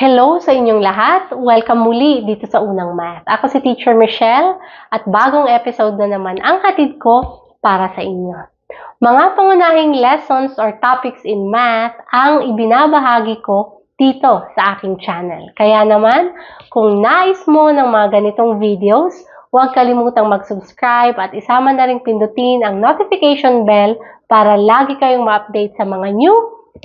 Hello sa inyong lahat! Welcome muli dito sa Unang Math. Ako si Teacher Michelle at bagong episode na naman ang hatid ko para sa inyo. Mga pangunahing lessons or topics in math ang ibinabahagi ko dito sa aking channel. Kaya naman, kung nais mo ng mga ganitong videos, huwag kalimutang mag-subscribe at isama na ring pindutin ang notification bell para lagi kayong ma-update sa mga new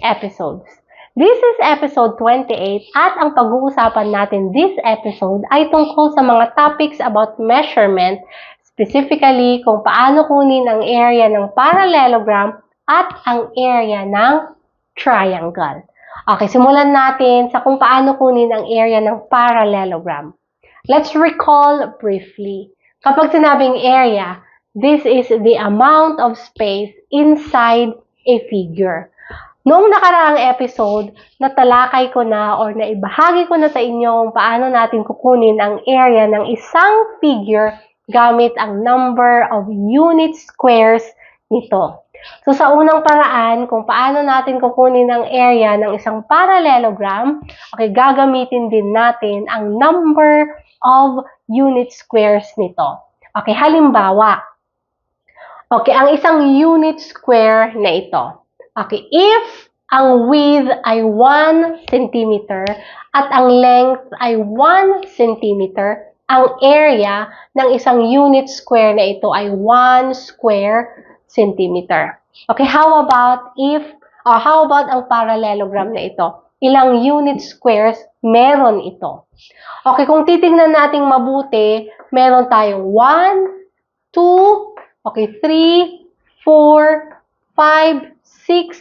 episodes. This is episode 28 at ang pag-uusapan natin this episode ay tungkol sa mga topics about measurement, specifically kung paano kunin ang area ng parallelogram at ang area ng triangle. Okay, simulan natin sa kung paano kunin ang area ng parallelogram. Let's recall briefly. Kapag sinabing area, this is the amount of space inside a figure. Noong nakaraang episode, natalakay ko na or naibahagi ko na sa inyo kung paano natin kukunin ang area ng isang figure gamit ang number of unit squares nito. So sa unang paraan, kung paano natin kukunin ang area ng isang parallelogram, okay, gagamitin din natin ang number of unit squares nito. Okay, halimbawa, okay, ang isang unit square na ito. Okay, if ang width ay 1 cm at ang length ay 1 cm, ang area ng isang unit square na ito ay 1 square centimeter. Okay, how about ang parallelogram na ito? Ilang unit squares meron ito? Okay, kung titingnan natin mabuti, meron tayong 1, 2, okay, 3, 4, 5, 6,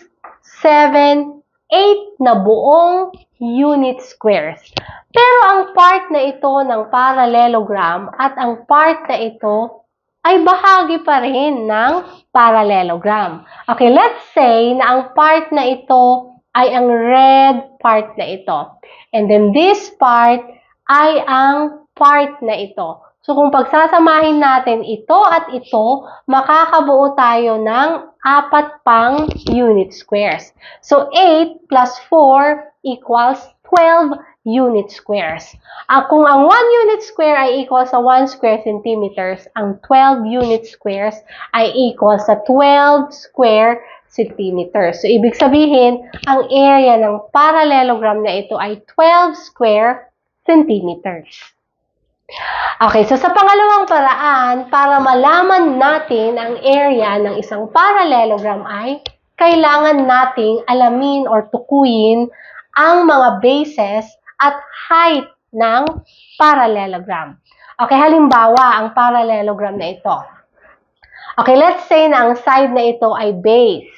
7, 8 na buong unit squares. Pero ang part na ito ng parallelogram at ang part na ito ay bahagi pa rin ng parallelogram. Okay, let's say na ang part na ito ay ang red part na ito. And then this part ay ang part na ito. So, kung pagsasamahin natin ito at ito, makakabuo tayo ng 4 pang unit squares. So, 8 plus 4 equals 12 unit squares. Kung ang 1 unit square ay equal sa 1 square centimeters, ang 12 unit squares ay equal sa 12 square centimeters. So, ibig sabihin, ang area ng parallelogram na ito ay 12 square centimeters. Okay, so sa pangalawang paraan, para malaman natin ang area ng isang parallelogram ay kailangan nating alamin or tukuyin ang mga bases at height ng parallelogram. Okay, halimbawa, ang parallelogram na ito. Okay, let's say na ang side na ito ay base.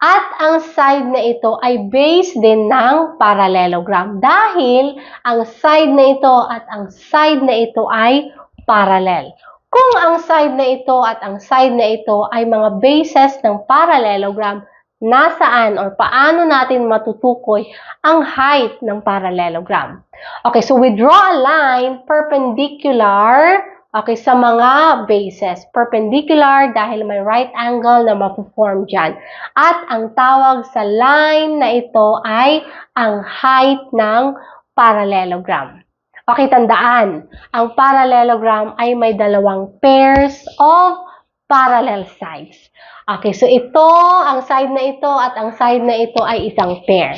At ang side na ito ay base din ng parallelogram dahil ang side na ito at ang side na ito ay parallel. Kung ang side na ito at ang side na ito ay mga bases ng parallelogram, nasaan or paano natin matutukoy ang height ng parallelogram? Okay, so we draw a line perpendicular sa mga bases. Perpendicular dahil may right angle na mapuform dyan. At ang tawag sa line na ito ay ang height ng parallelogram. Okay, tandaan, ang parallelogram ay may dalawang pairs of parallel sides. Okay, so ito, ang side na ito at ang side na ito ay isang pair.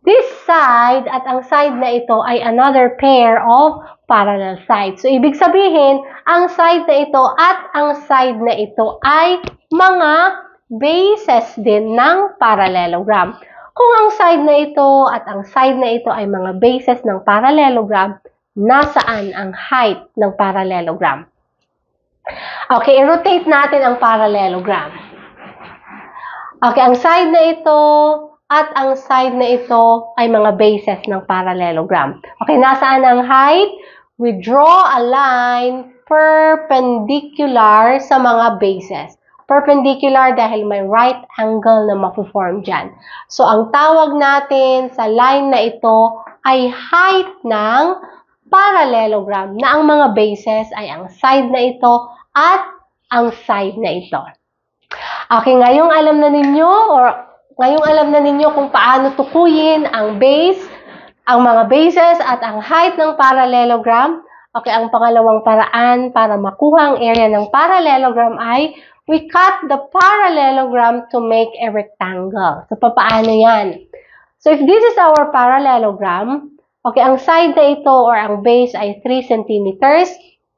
This side at ang side na ito ay another pair of parallel sides. So, ibig sabihin, ang side na ito at ang side na ito ay mga bases din ng parallelogram. Kung ang side na ito at ang side na ito ay mga bases ng parallelogram, nasaan ang height ng parallelogram? Okay, i-rotate natin ang parallelogram. Okay, ang side na ito at ang side na ito ay mga bases ng parallelogram. Okay, nasaan ang height? We draw a line perpendicular sa mga bases. Perpendicular dahil may right angle na mapuform dyan. So, ang tawag natin sa line na ito ay height ng parallelogram na ang mga bases ay ang side na ito at ang side na ito. Okay, ngayong alam na ninyo kung paano tukuyin ang base ang mga bases at ang height ng parallelogram. Okay, ang pangalawang paraan para makuha ang area ng parallelogram ay we cut the parallelogram to make a rectangle. So, papaano yan? So, if this is our parallelogram, okay, ang side na ito or ang base ay 3 centimeters,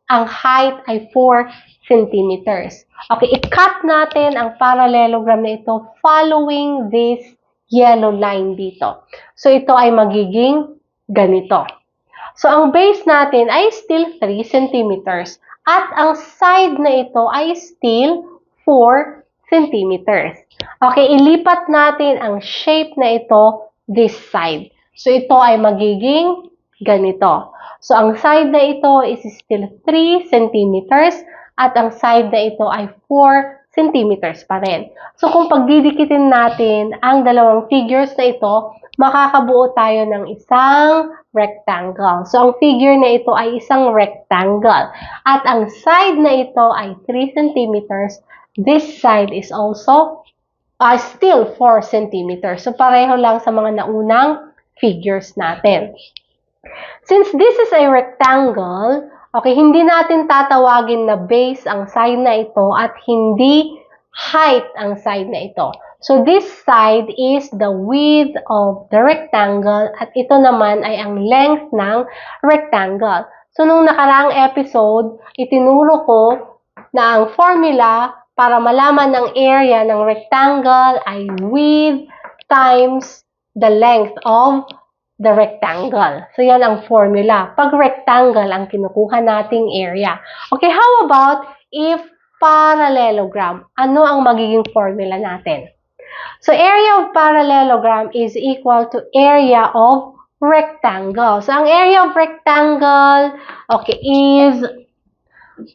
ang height ay 4 centimeters. Okay, i-cut natin ang parallelogram na ito following this yellow line dito. So, ito ay magiging ganito. So, ang base natin ay still 3 centimeters at ang side na ito ay still 4 centimeters. Okay, ilipat natin ang shape na ito this side. So, ito ay magiging ganito. So, ang side na ito is still 3 centimeters at ang side na ito ay 4 centimeters pa rin. So, kung pagdidikitin natin ang dalawang figures na ito, makakabuo tayo ng isang rectangle. So, ang figure na ito ay isang rectangle. At ang side na ito ay 3 centimeters. This side is also still 4 centimeters. So, pareho lang sa mga naunang figures natin. Since this is a rectangle, okay, hindi natin tatawagin na base ang side na ito at hindi height ang side na ito. So, this side is the width of the rectangle at ito naman ay ang length ng rectangle. So, nung nakaraang episode, itinuro ko na ang formula para malaman ng area ng rectangle ay width times the length of the rectangle. So, yan ang formula. Pag rectangle ang kinukuha nating area. Okay, how about if parallelogram? Ano ang magiging formula natin? So, area of parallelogram is equal to area of rectangle. So, ang area of rectangle, okay, is,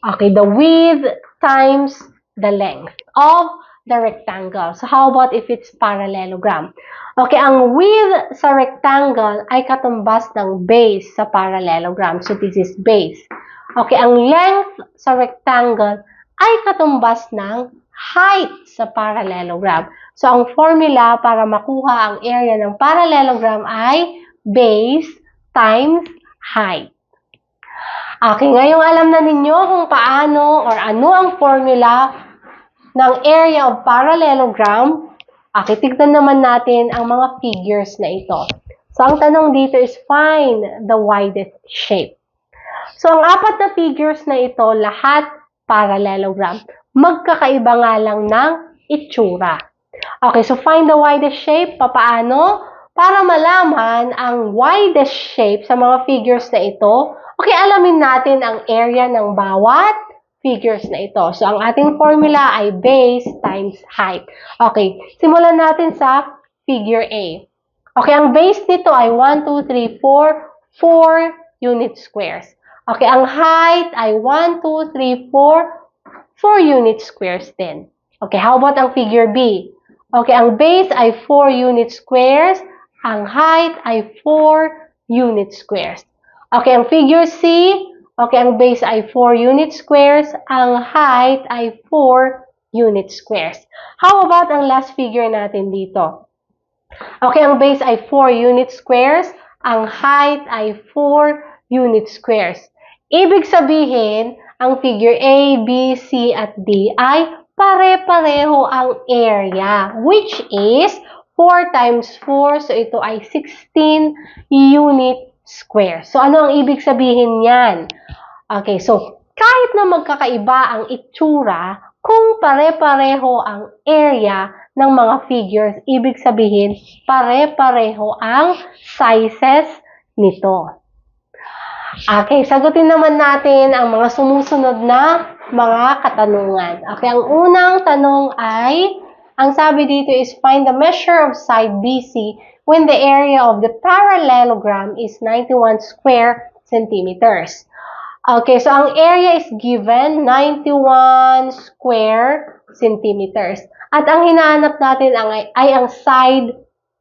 okay, the width times the length of the rectangle. So, how about if it's parallelogram? Okay, ang width sa rectangle ay katumbas ng base sa parallelogram. So, this is base. Okay, ang length sa rectangle ay katumbas ng height sa parallelogram. So, ang formula para makuha ang area ng parallelogram ay base times height. Okay, ngayong alam na ninyo kung paano or ano ang formula ng area of parallelogram, okay, tignan naman natin ang mga figures na ito. So, ang tanong dito is find the widest shape. So, ang apat na figures na ito, lahat parallelogram. Magkakaiba nga lang ng itsura. Okay, so find the widest shape. Papaano? Para malaman ang widest shape sa mga figures na ito, okay, alamin natin ang area ng bawat figures na ito. So, ang ating formula ay base times height. Okay, simulan natin sa figure A. Okay, ang base nito ay 1, 2, 3, 4, 4 unit squares. Okay, ang height ay 1, 2, 3, 4, 4 unit squares din. Okay, how about ang figure B? Okay, ang base ay 4 unit squares, ang height ay 4 unit squares. Okay, ang figure C, okay, ang base ay 4 unit squares, ang height ay 4 unit squares. How about ang last figure natin dito? Okay, ang base ay 4 unit squares, ang height ay 4 unit squares. Ibig sabihin, ang figure A, B, C, at D ay pare-pareho ang area, which is 4 times 4, so ito ay 16 unit squares. So, ano ang ibig sabihin niyan? Okay, so, kahit na magkakaiba ang itsura, kung pare-pareho ang area ng mga figures, ibig sabihin, pare-pareho ang sizes nito. Okay, sagutin naman natin ang mga sumusunod na mga katanungan. Okay, ang unang tanong ay, ang sabi dito is, find the measure of side BC when the area of the parallelogram is 91 square centimeters. Okay, so ang area is given 91 square centimeters. At ang hinahanap natin ay ang side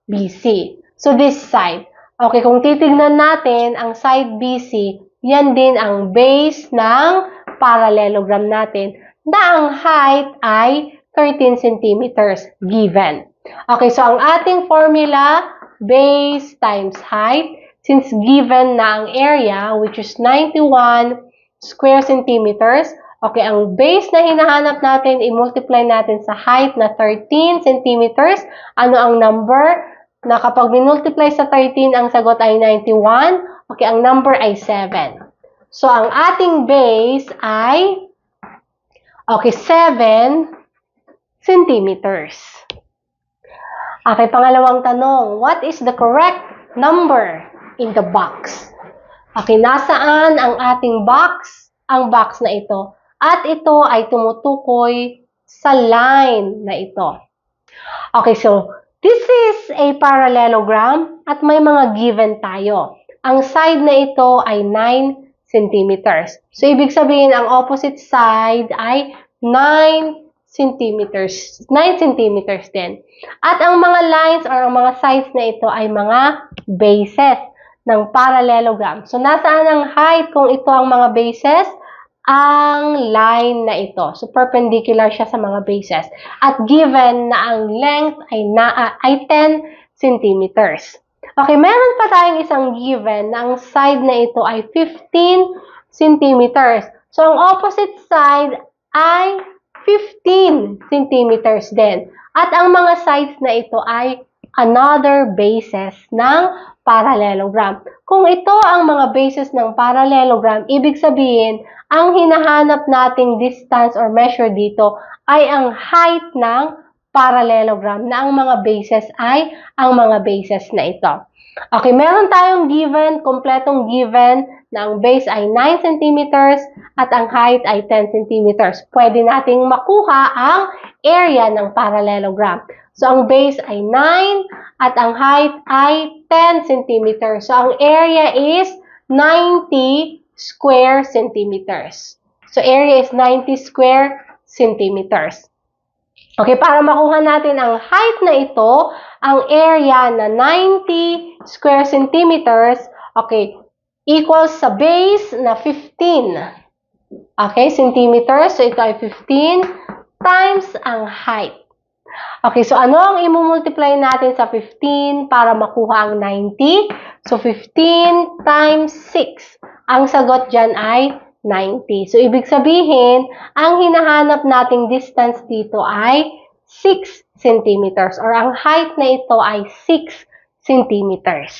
BC. So this side. Okay, kung titignan natin ang side BC, yan din ang base ng parallelogram natin na ang height ay 13 centimeters given. Okay, so ang ating formula, base times height. since given na ang area, which is 91 square centimeters, okay, ang base na hinahanap natin, i-multiply natin sa height na 13 centimeters. Ano ang number? Na kapag minultiply sa 13, ang sagot ay 91. Okay, ang number ay 7. So, ang ating base ay, okay, 7 centimeters. Okay, pangalawang tanong, what is the correct number in the box? Okay, nasaan ang ating box? Ang box na ito. At ito ay tumutukoy sa line na ito. Okay, so this is a parallelogram at may mga given tayo. Ang side na ito ay 9 centimeters. So, ibig sabihin, ang opposite side ay 9 centimeters din. At ang mga lines or ang mga sides na ito ay mga bases ng parallelogram. So, nasaan ang height kung ito ang mga bases? Ang line na ito. So, perpendicular siya sa mga bases. At given na ang length ay 10 centimeters. Okay, meron pa tayong isang given na ang side na ito ay 15 centimeters. So, ang opposite side ay 15 centimeters din. At ang mga sides na ito ay another bases ng parallelogram. Kung ito ang mga bases ng parallelogram, ibig sabihin, ang hinahanap nating distance or measure dito ay ang height ng parallelogram na ang mga bases ay ang mga bases na ito. Okay, meron tayong given, kompletong given na ang base ay 9 centimeters at ang height ay 10 centimeters. Pwede nating makuha ang area ng parallelogram. So, ang base ay 9 at ang height ay 10 centimeters. So, ang area is 90 square centimeters. So, area is 90 square centimeters. Okay, para makuha natin ang height na ito, ang area na 90 square centimeters, okay, equals sa base na 15. Okay, centimeters. So, ito ay 15 times ang height. Okay, so ano ang i-multiply natin sa 15 para makuha ang 90? So, 15 times 6. Ang sagot dyan ay 90. So, ibig sabihin, ang hinahanap nating distance dito ay 6 centimeters or ang height na ito ay 6 centimeters.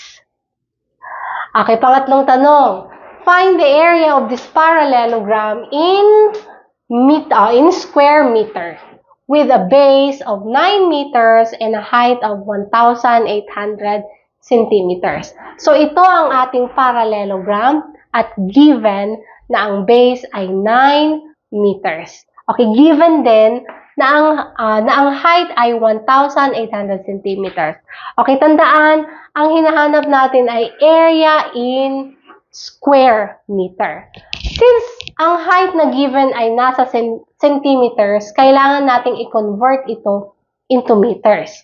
Okay, pangatlong tanong. Find the area of this parallelogram in square meter with a base of 9 meters and a height of 1,800 centimeters. So, ito ang ating parallelogram at given na ang base ay 9 meters. Okay, given din na ang height ay 1,800 centimeters. Okay, tandaan, ang hinahanap natin ay area in square meter. Since ang height na given ay nasa centimeters, kailangan nating i-convert ito into meters.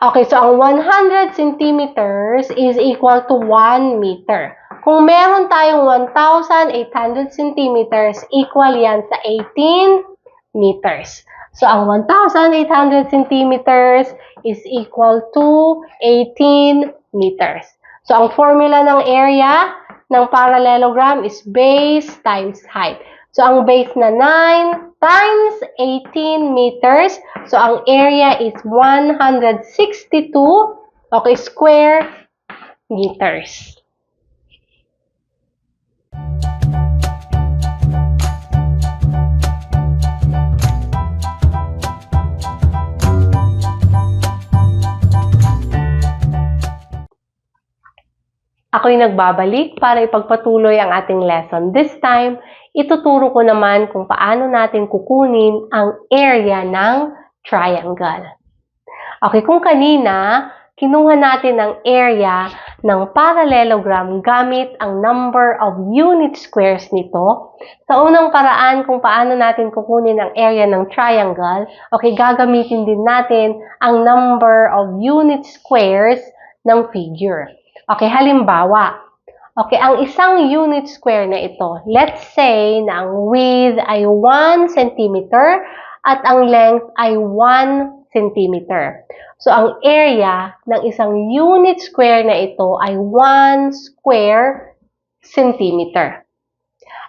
Okay, so ang 100 centimeters is equal to 1 meter. Kung meron tayong 1,800 centimeters, equal yan sa 18 meters. So, ang 1,800 centimeters is equal to 18 meters. So, ang formula ng area ng parallelogram is base times height. So, ang base na 9 times 18 meters. So, ang area is 162, okay, square meters. Ako'y nagbabalik para ipagpatuloy ang ating lesson. This time, ituturo ko naman kung paano natin kukunin ang area ng triangle. Okay, kung kanina, kinuha natin ang area ng parallelogram gamit ang number of unit squares nito. Sa unang paraan kung paano natin kukunin ang area ng triangle, okay, gagamitin din natin ang number of unit squares ng figure. Okay, halimbawa, okay, ang isang unit square na ito, let's say na ang width ay 1 centimeter at ang length ay 1 centimeter. So, ang area ng isang unit square na ito ay 1 square centimeter.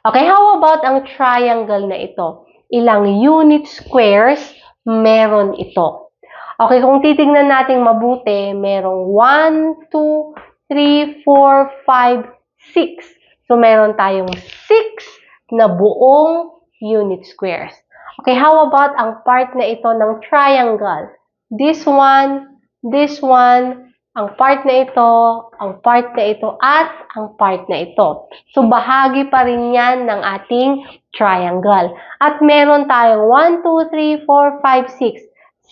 Okay, how about ang triangle na ito? Ilang unit squares meron ito? Okay, kung titignan natin mabuti, merong 1, 2, 3, 4, 5, 6. So, meron tayong 6 na buong unit squares. Okay, how about ang part na ito ng triangle? This one, ang part na ito, ang part na ito, at ang part na ito. So, bahagi pa rin yan ng ating triangle. At meron tayong 1, 2, 3, 4, 5,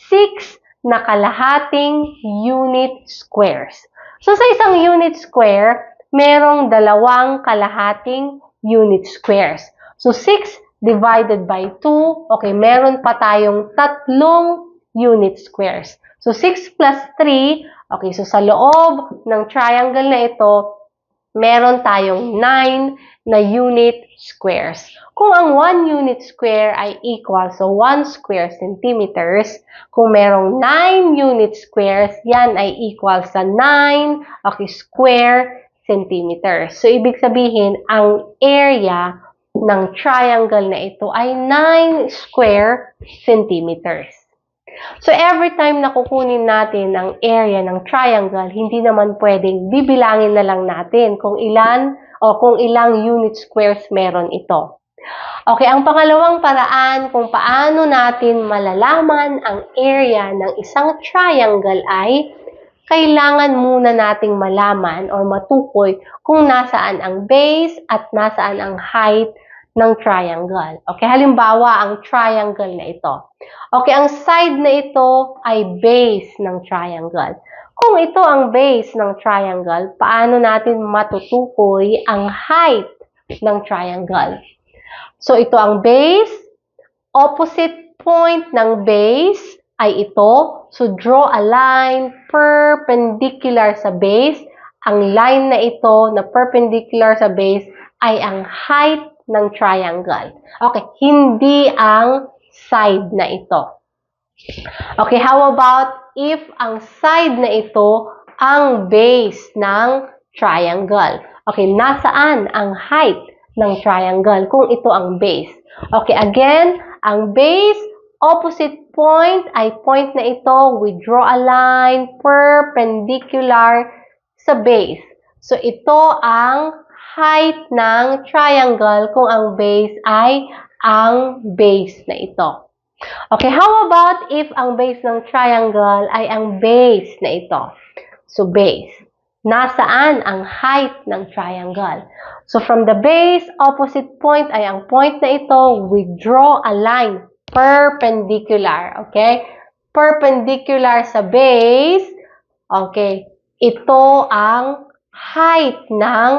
6. 6 na kalahating unit squares. So, sa isang unit square, merong dalawang kalahating unit squares. So, 6 divided by 2, okay, meron pa tayong 3 unit squares. So, 6 plus 3, okay, so sa loob ng triangle na ito, meron tayong 9 na unit squares. Kung ang 1 unit square ay equal sa 1 square centimeters, kung merong 9 unit squares, yan ay equal sa 9, okay, square centimeters. So, ibig sabihin, ang area ng triangle na ito ay 9 square centimeters. So, every time na kukunin natin ang area ng triangle, hindi naman pwedeng bibilangin na lang natin kung ilan o kung ilang unit squares meron ito. Okay, ang pangalawang paraan kung paano natin malalaman ang area ng isang triangle ay kailangan muna nating malaman or matukoy kung nasaan ang base at nasaan ang height ng triangle. Okay, halimbawa, ang triangle na ito. Okay, ang side na ito ay base ng triangle. Kung ito ang base ng triangle, paano natin matutukoy ang height ng triangle? So, ito ang base. Opposite point ng base ay ito. So, draw a line perpendicular sa base. Ang line na ito na perpendicular sa base ay ang height ng triangle. Okay, hindi ang side na ito. Okay, how about if ang side na ito ang base ng triangle? Okay, nasaan ang height ng triangle kung ito ang base? Okay, again, ang base, opposite point ay point na ito. We draw a line perpendicular sa base. So, ito ang height ng triangle kung ang base ay ang base na ito. Okay, how about if ang base ng triangle ay ang base na ito? So, base. Nasaan ang height ng triangle? So, from the base, opposite point ay ang point na ito. We draw a line perpendicular. Okay? Perpendicular sa base. Okay. Ito ang height ng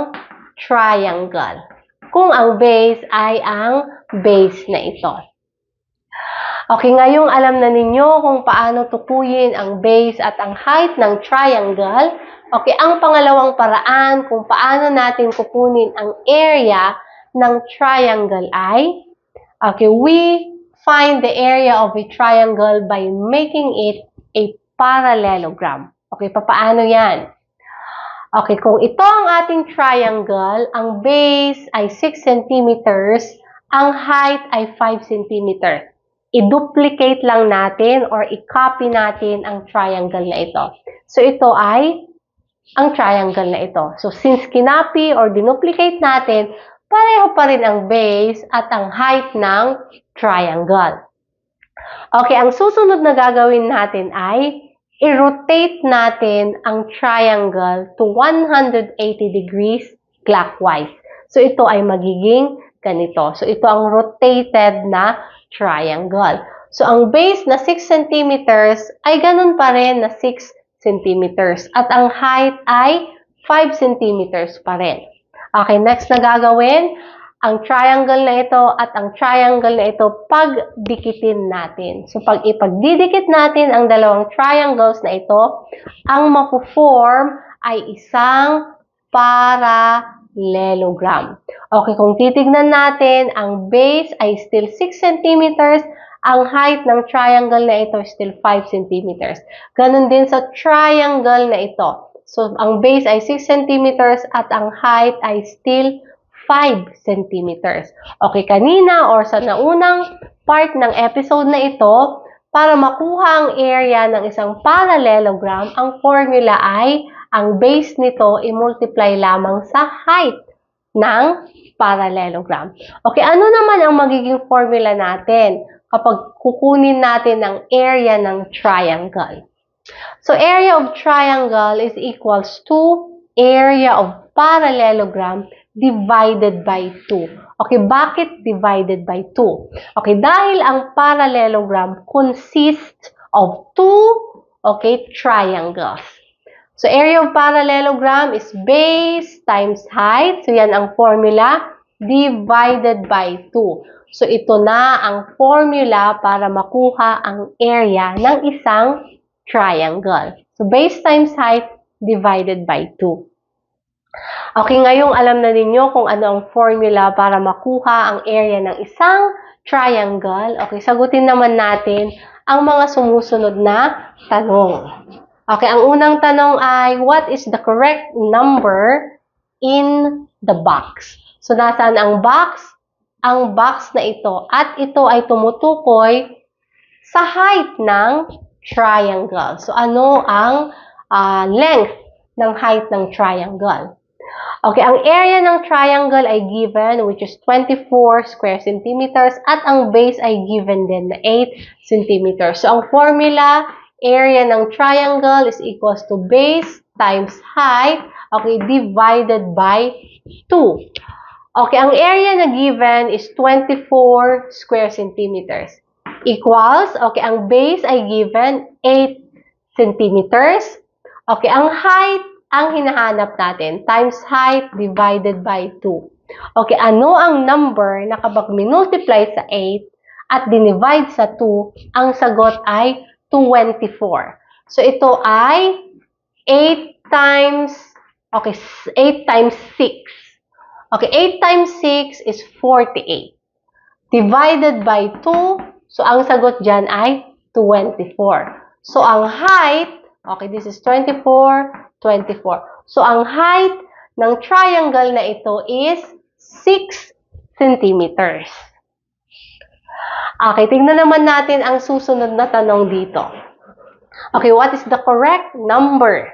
triangle. Kung ang base ay ang base na ito. Okay, ngayong alam na ninyo kung paano tukuyin ang base at ang height ng triangle. Okay, ang pangalawang paraan kung paano natin kukunin ang area ng triangle ay, okay, we find the area of a triangle by making it a parallelogram. Okay, paano yan? Okay, kung ito ang ating triangle, ang base ay 6 centimeters, ang height ay 5 centimeters. I-duplicate lang natin or i-copy natin ang triangle na ito. So, ito ay ang triangle na ito. So, since kinopy or dinuplicate natin, pareho pa rin ang base at ang height ng triangle. Okay, ang susunod na gagawin natin ay i-rotate natin ang triangle to 180 degrees clockwise. So, ito ay magiging ganito. So, ito ang rotated na triangle. So, ang base na 6 centimeters ay ganun pa rin na 6 centimeters. At ang height ay 5 centimeters pa rin. Okay, next na gagawin, ang triangle na ito at ang triangle na ito pagdikitin natin. So, pag ipagdidikit natin ang dalawang triangles na ito, ang mapuform ay isang parallelogram. Okay, kung titignan natin, ang base ay still 6 centimeters, ang height ng triangle na ito is still 5 centimeters. Ganon din sa triangle na ito. So, ang base ay 6 centimeters at ang height ay still 5 centimeters. Okay, kanina or sa naunang part ng episode na ito, para makuha ang area ng isang parallelogram, ang formula ay ang base nito i-multiply lamang sa height ng parallelogram. Okay, ano naman ang magiging formula natin kapag kukunin natin ang area ng triangle? So, area of triangle is equals to area of parallelogram divided by 2. Okay, bakit divided by 2? Okay, dahil ang parallelogram consists of two, okay, triangles. So, area of parallelogram is base times height. So, yan ang formula, divided by 2. So, ito na ang formula para makuha ang area ng isang triangle. So, base times height divided by 2. Okay, ngayong alam na ninyo kung ano ang formula para makuha ang area ng isang triangle. Okay, sagutin naman natin ang mga sumusunod na tanong. Okay, ang unang tanong ay, what is the correct number in the box? So, nasaan ang box? Ang box na ito. At ito ay tumutukoy sa height ng triangle. So, ano ang length ng height ng triangle? Okay, ang area ng triangle ay given, which is 24 square centimeters, at ang base ay given din na 8 centimeters. So, ang formula, area ng triangle is equals to base times height, okay, divided by 2. Okay, ang area na given is 24 square centimeters. Equals, okay, ang base ay given 8 centimeters. Okay, ang height, ang hinahanap natin, times height divided by 2. Okay, ano ang number na kapag minultiply sa 8 at dinivide sa 2, ang sagot ay 24. So, ito ay 8 times 6. Okay, 8 times 6 is 48. Divided by 2, so ang sagot dyan ay 24. So, ang height, okay, this is 24, 24. So, ang height ng triangle na ito is 6 centimeters. Okay, tingnan naman natin ang susunod na tanong dito. Okay, what is the correct number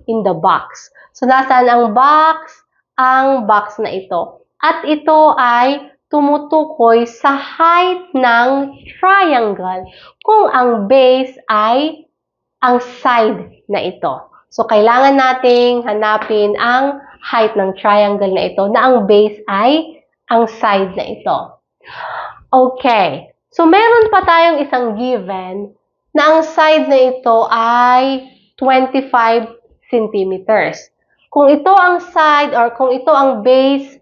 in the box? So, nasaan ang box? Ang box na ito. At ito ay tumutukoy sa height ng triangle kung ang base ay ang side na ito. So, kailangan nating hanapin ang height ng triangle na ito na ang base ay ang side na ito. Okay. So, meron pa tayong isang given na ang side na ito ay 25 centimeters. Kung ito ang side or kung ito ang base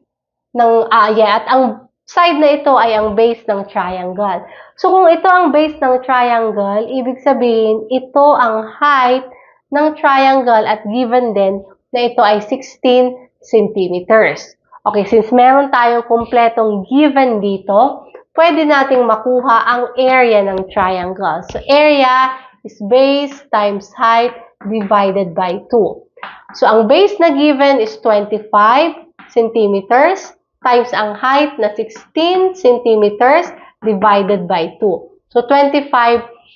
ng at ang side na ito ay ang base ng triangle. So, kung ito ang base ng triangle, ibig sabihin, ito ang height ng triangle at given din na ito ay 16 centimeters. Okay, since meron tayong kumpletong given dito, pwede nating makuha ang area ng triangle. So, area is base times height divided by 2. So, ang base na given is 25 centimeters times ang height na 16 centimeters divided by 2. So, 25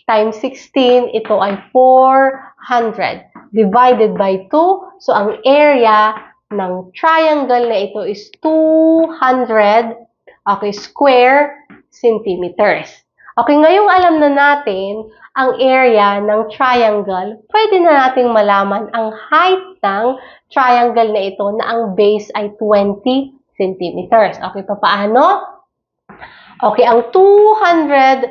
times 16, ito ay 400 divided by 2. So, ang area ng triangle na ito is 200 square centimeters. Okay, ngayong alam na natin ang area ng triangle, pwede na nating malaman ang height ng triangle na ito na ang base ay 20 centimeters. Okay, paano? Okay, ang 200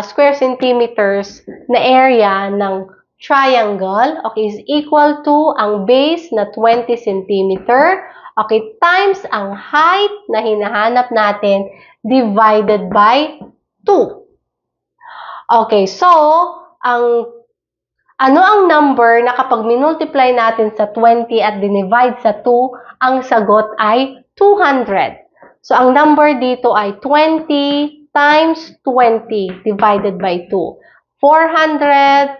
square centimeters na area ng triangle, okay, is equal to ang base na 20 centimeter, okay, times ang height na hinahanap natin divided by 2. Okay, so, ano ang number na kapag minultiply natin sa 20 at dinivide sa 2, ang sagot ay 200. So, ang number dito ay 20 times 20 divided by 2. 400,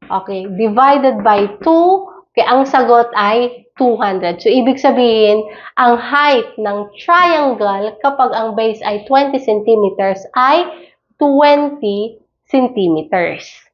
okay, divided by 2, okay, ang sagot ay 200. So, ibig sabihin, ang height ng triangle kapag ang base ay 20 centimeters ay 20 centimeters.